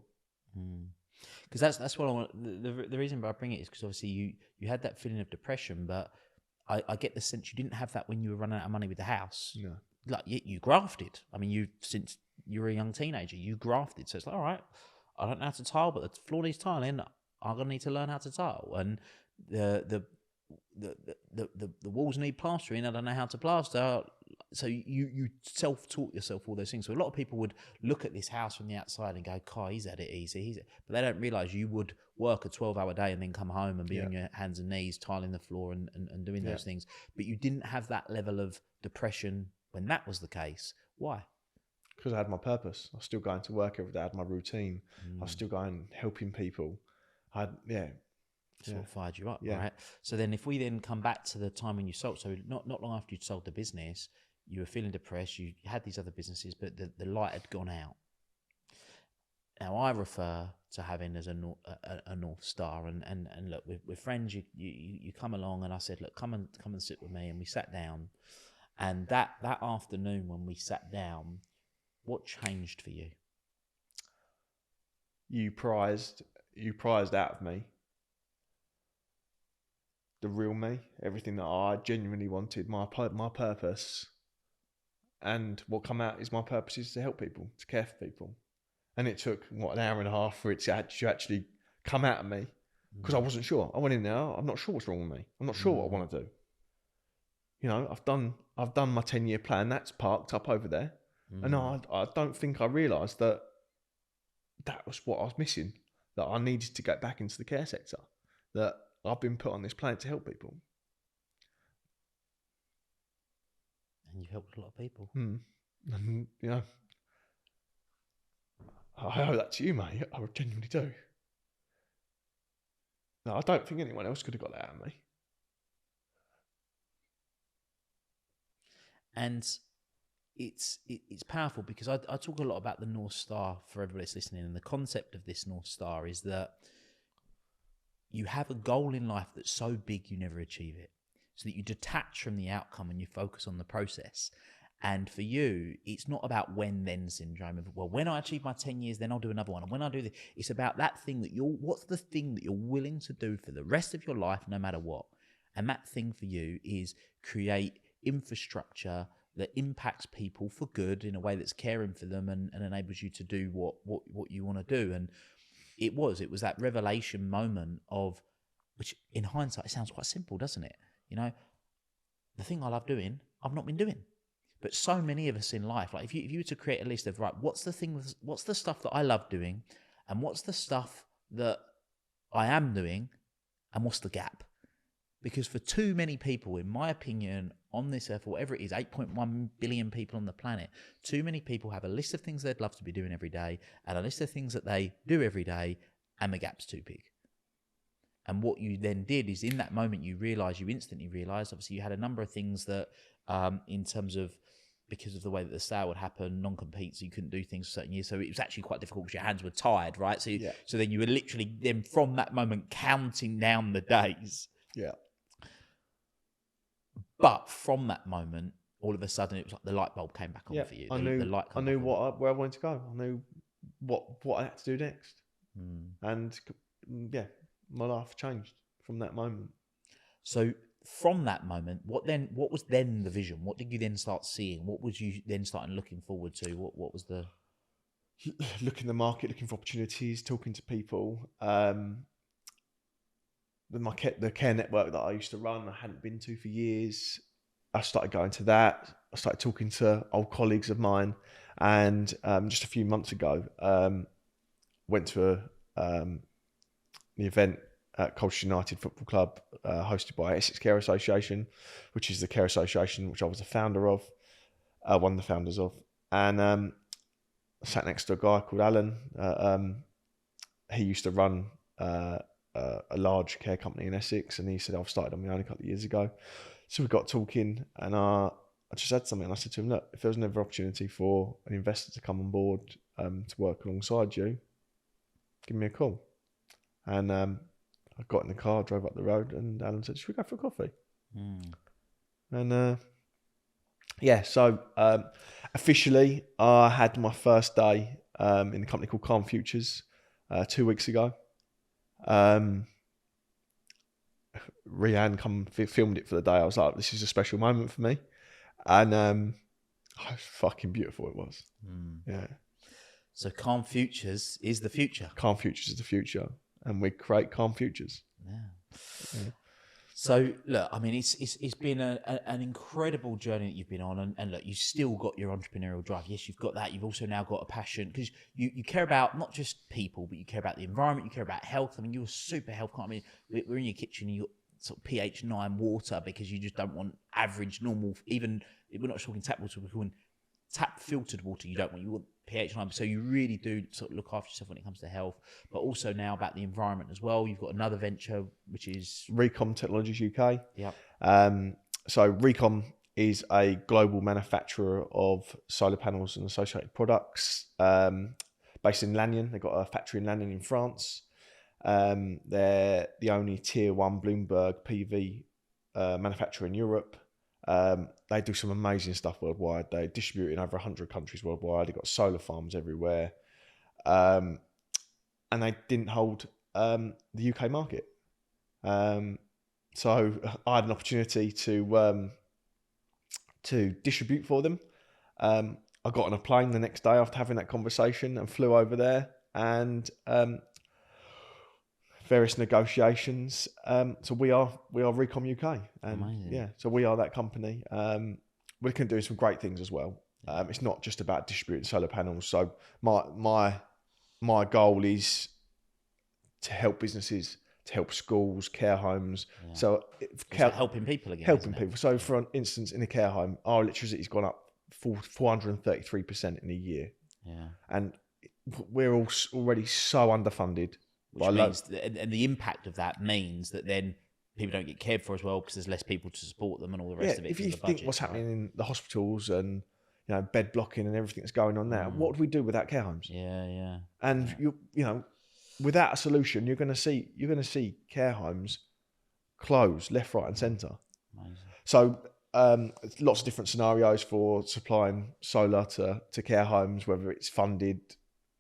Because that's what I want. The reason why I bring it is because obviously you had that feeling of depression, but I get the sense you didn't have that when you were running out of money with the house. No. Like you grafted. I mean, since you were a young teenager, you grafted. So it's like, all right, I don't know how to tile, but the floor needs tiling. I'm gonna need to learn how to tile, and the walls need plastering. I don't know how to plaster. So you self-taught yourself all those things. So a lot of people would look at this house from the outside and go, "Kai, he's had it easy." But they don't realise you would work a 12-hour day and then come home and be on your hands and knees tiling the floor and doing those things. But you didn't have that level of depression when that was the case. Why? Because I had my purpose. I was still going to work every day. I had my routine. I was still going helping people. That's what fired you up, right? So then if we then come back to the time when you sold, so not long after you'd sold the business, you were feeling depressed, you had these other businesses, but the light had gone out. Now I refer to having as a North Star, and look, with friends, you come along, and I said, look, come and sit with me, and we sat down, and that afternoon when we sat down, what changed for you? You prized out of me the real me, everything that I genuinely wanted, my purpose. And what come out is my purpose is to help people, to care for people. And it took, an hour and a half for it to actually come out of me, because I wasn't sure. I went in there, I'm not sure what's wrong with me. I'm not sure what I want to do. You know, I've done my 10-year plan. That's parked up over there. And I don't think I realised that was what I was missing, that I needed to get back into the care sector, that I've been put on this planet to help people. And you've helped a lot of people. And, you know, I owe that to you, mate. I genuinely do. No, I don't think anyone else could have got that out of me. And it's powerful, because I talk a lot about the North Star for everybody that's listening, and the concept of this North Star is that you have a goal in life that's so big you never achieve it, so that you detach from the outcome and you focus on the process. And for you, it's not about when then syndrome of, well, when I achieve my 10 years, then I'll do another one. And when I do this, it's about that thing that what's the thing that you're willing to do for the rest of your life, no matter what. And that thing for you is create infrastructure that impacts people for good in a way that's caring for them and enables you to do what you want to do. And it was that revelation moment of, which in hindsight, it sounds quite simple, doesn't it? You know, the thing I love doing, I've not been doing. But so many of us in life, like if you were to create a list of, right, what's the stuff that I love doing, and what's the stuff that I am doing, and what's the gap? Because for too many people, in my opinion, on this earth, whatever it is, 8.1 billion people on the planet, too many people have a list of things they'd love to be doing every day and a list of things that they do every day, and the gap's too big. And what you then did is, in that moment, you instantly realised, obviously you had a number of things that, in terms of, because of the way that the sale would happen, non-compete, so you couldn't do things for certain years. So it was actually quite difficult because your hands were tied, right? So so then you were literally then from that moment counting down the days. Yeah. But from that moment, all of a sudden, it was like the light bulb came back on for you. I knew where I wanted to go. I knew what I had to do next. And my life changed from that moment. So from that moment, what was then the vision? What did you then start seeing? What was you then starting looking forward to? What was the... Looking in the market, looking for opportunities, talking to people. The care network that I used to run, I hadn't been to for years. I started going to that. I started talking to old colleagues of mine, and just a few months ago, went to the event at Colchester United Football Club, hosted by Essex Care Association, which is the care association which I was a founder of, one of the founders of, and I sat next to a guy called Alan. He used to run a large care company in Essex, and he said, I've started on my own a couple of years ago. So we got talking, and I just said something, and I said to him, look, if there was never opportunity for an investor to come on board to work alongside you, give me a call. And I got in the car, drove up the road, and Alan said, should we go for a coffee? And so officially I had my first day in a company called Calm Futures 2 weeks ago. Rianne filmed it for the day. I was like, this is a special moment for me. And fucking beautiful it was. Yeah. So Calm Futures is the future. Calm Futures is the future. And we create calm futures. Yeah. So look, I mean, it's been an incredible journey that you've been on, and look, you've still got your entrepreneurial drive. Yes, you've got that. You've also now got a passion, because you care about not just people, but you care about the environment. You care about health. I mean, you're super health. I mean, we're in your kitchen, and you got sort of pH 9 water, because you just don't want average, normal. Even we're not talking tap water, we're talking tap filtered water. You want pH 9. So you really do sort of look after yourself when it comes to health, but also now about the environment as well. You've got another venture, which is Recom Technologies UK. Yeah. So Recom is a global manufacturer of solar panels and associated products, based in Lannion. They've got a factory in Lannion in France. They're the only tier 1 Bloomberg PV manufacturer in Europe. They do some amazing stuff worldwide. They distribute in over 100 countries worldwide. They've got solar farms everywhere. And they didn't hold the UK market. So I had an opportunity to distribute for them. I I got on a plane the next day after having that conversation and flew over there, and various negotiations. So we are Recom UK, and Amazing. so we are that company. We can do some great things as well. It's not just about distributing solar panels. So my goal is to help businesses, to help schools, care homes. Yeah. So Helping people again. helping isn't it? people. So for instance, in a care home, our electricity's gone up 433% in a year, Yeah. and we're already so underfunded. Which means, and the impact of that means that then people don't get cared for as well because there's less people to support them and all the rest of it. If you the think budget, what's happening in the hospitals and bed blocking and everything that's going on now, what would we do without care homes? Yeah. And you know, without a solution, you're going to see care homes close left, right, and centre. Amazing. So lots of different scenarios for supplying solar to care homes, whether it's funded,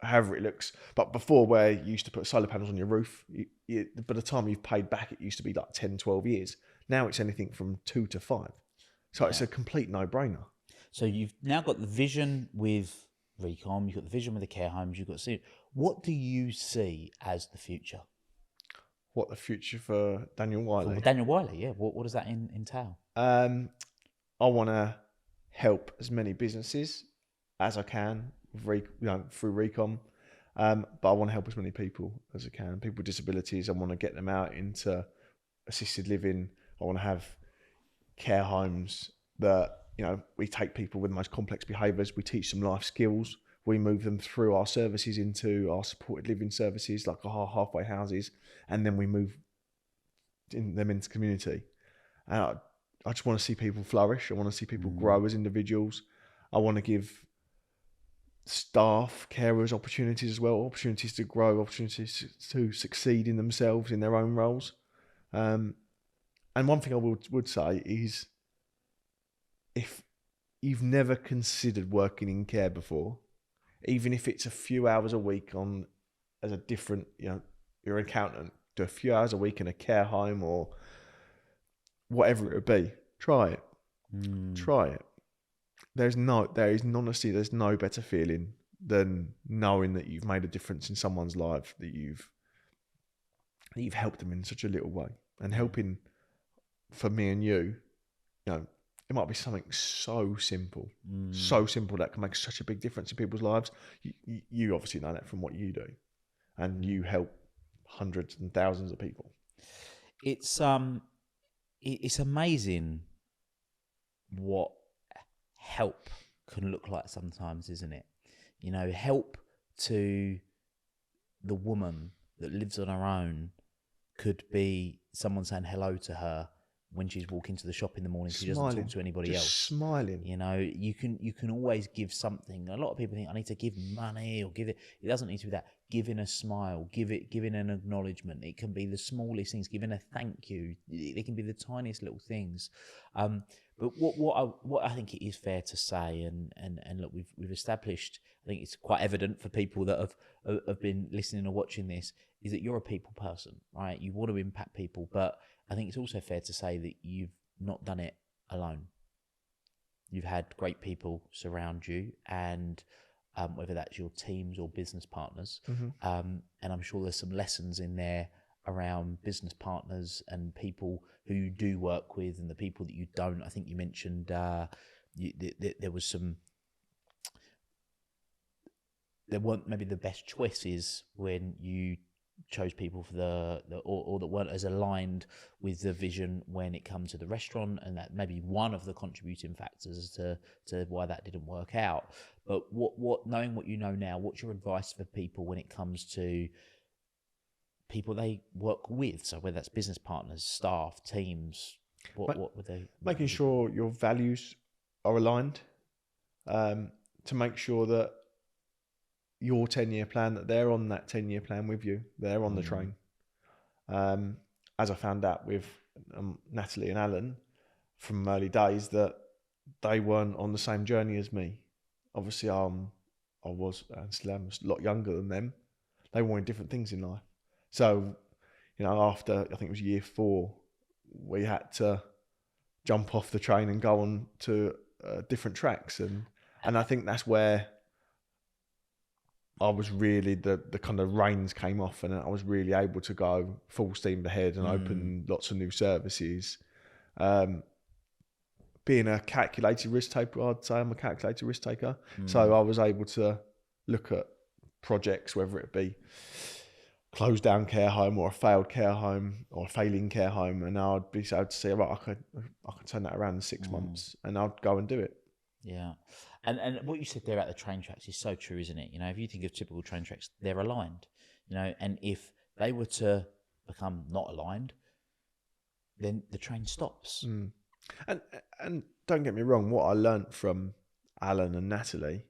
however it looks. But before, where you used to put solar panels on your roof, by the time you've paid back, it used to be like 10, 12 years. Now it's anything from 2 to 5. So it's a complete no-brainer. So you've now got the vision with Recom, you've got the vision with the care homes, you've got to see. What do you see as the future? What the future for Daniel Wylie? For Daniel Wylie, yeah. What does that entail? I want to help as many businesses as I can through Recom, but I want to help as many people as I can. People with disabilities, I want to get them out into assisted living. I want to have care homes that we take people with the most complex behaviours. We teach them life skills. We move them through our services into our supported living services, like our halfway houses, and then we move them into community. And I just want to see people flourish. I want to see people grow as individuals. I want to give staff, carers opportunities as well, opportunities to grow, opportunities to succeed in themselves, in their own roles. And one thing I would say is, if you've never considered working in care before, even if it's a few hours a week as a different, you're an accountant, do a few hours a week in a care home or whatever it would be, try it. Try it. There's no better feeling than knowing that you've made a difference in someone's life, that you've helped them in such a little way. And helping, for me and you, it might be something so simple that can make such a big difference in people's lives. You obviously know that from what you do, and you help hundreds and thousands of people. It's amazing what help can look like sometimes, isn't it? Help to the woman that lives on her own could be someone saying hello to her when she's walking to the shop in the morning. She doesn't talk to anybody else. Smiling. You can always give something. A lot of people think I need to give money or give it. It doesn't need to be that. Giving a smile, giving an acknowledgement. It can be the smallest things. Giving a thank you. It can be the tiniest little things. But what I think it is fair to say, and look, we've established. I think it's quite evident for people that have been listening or watching this, is that you're a people person, right? You want to impact people, but I think it's also fair to say that you've not done it alone. You've had great people surround you, and whether that's your teams or business partners. And I'm sure there's some lessons in there around business partners and people who you do work with and the people that you don't. I think you mentioned there weren't maybe the best choices when you chose people for or that weren't as aligned with the vision when it comes to the restaurant, and that maybe one of the contributing factors to why that didn't work out. But what knowing what you know now, what's your advice for people when it comes to people they work with? So whether that's business partners, staff, teams, what would they? Making sure your values are aligned, to make sure that your 10-year plan, that they're on that 10-year plan with you, they're on the train. As I found out with Natalie and Alan from early days, that they weren't on the same journey as me. Obviously, I was and still am a lot younger than them. They wanted different things in life. So, after I think it was year 4, we had to jump off the train and go on to different tracks. And And I think that's where I was really, the kind of reins came off, and I was really able to go full steam ahead and open lots of new services. Being a calculated risk taker, I'd say I'm a calculated risk taker. So I was able to look at projects, whether it be closed down care home or a failed care home or a failing care home, and I'd be able to say, right, I could turn that around in 6 months, and I'd go and do it. Yeah. And what you said there about the train tracks is so true, isn't it? You know, if you think of typical train tracks, they're aligned, you know, and if they were to become not aligned, then the train stops. And don't get me wrong, what I learnt from Alan and Natalie,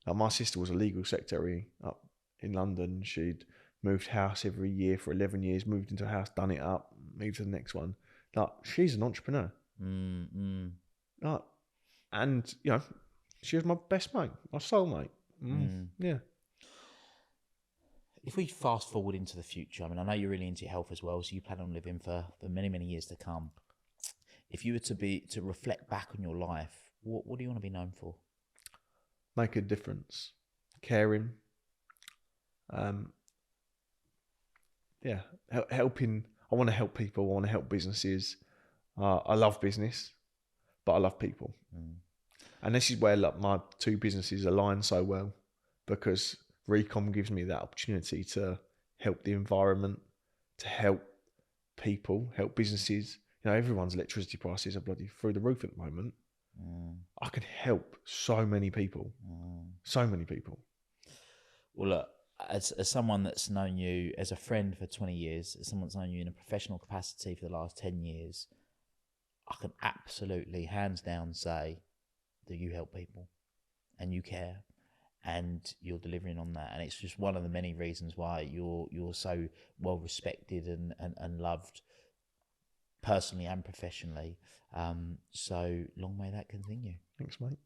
like my sister was a legal secretary up in London. She'd moved house every year for 11 years, moved into a house, done it up, moved to the next one. Like, she's an entrepreneur. Like, and, you know, she was my best mate, my soulmate. Yeah. If we fast forward into the future, I mean, I know you're really into your health as well, so you plan on living for many, many years to come. If you were to reflect back on your life, what do you want to be known for? Make a difference. Caring. Helping. I want to help people. I want to help businesses. I love business, but I love people. And this is where my two businesses align so well, because Recom gives me that opportunity to help the environment, to help people, help businesses. You know, everyone's electricity prices are bloody through the roof at the moment. I can help so many people. So many people. Well, look, as someone that's known you as a friend for 20 years, as someone that's known you in a professional capacity for the last 10 years, I can absolutely, hands down, say that you help people and you care and you're delivering on that. And it's just one of the many reasons why you're so well respected and loved, personally and professionally. So long may that continue. Thanks, mate.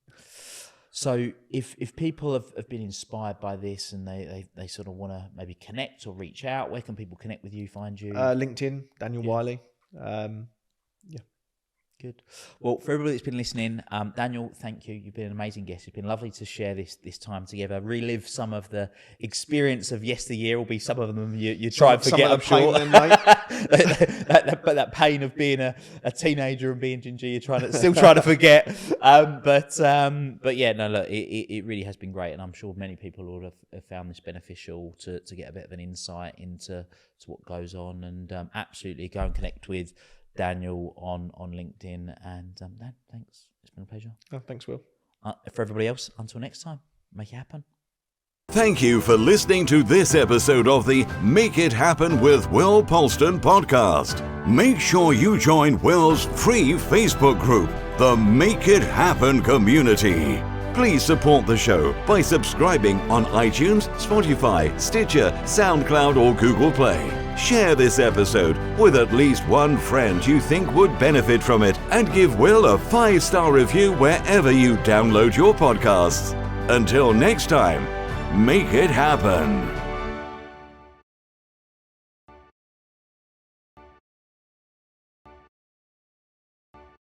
So if people have been inspired by this and they sort of want to maybe connect or reach out, where can people connect with you, find you? LinkedIn, Daniel Wylie. Good. Well, for everybody that's been listening, Daniel, thank you. You've been an amazing guest. It's been lovely to share this time together, relive some of the experience of yesteryear, will be some of them you try and forget, I'm sure. That pain of being a teenager and being ginger, you're still trying to forget. But yeah, no, look, it really has been great, and I'm sure many people would have found this beneficial to get a bit of an insight into what goes on, and absolutely go and connect with Daniel on LinkedIn. And Dan, thanks. It's been a pleasure. Oh, thanks, Will. For everybody else, until next time, make it happen. Thank you for listening to this episode of the Make It Happen with Will Polston podcast. Make sure you join Will's free Facebook group, the Make It Happen community. Please support the show by subscribing on iTunes, Spotify, Stitcher, SoundCloud, or Google Play. Share this episode with at least one friend you think would benefit from it, and give Will a 5-star review wherever you download your podcasts. Until next time, make it happen.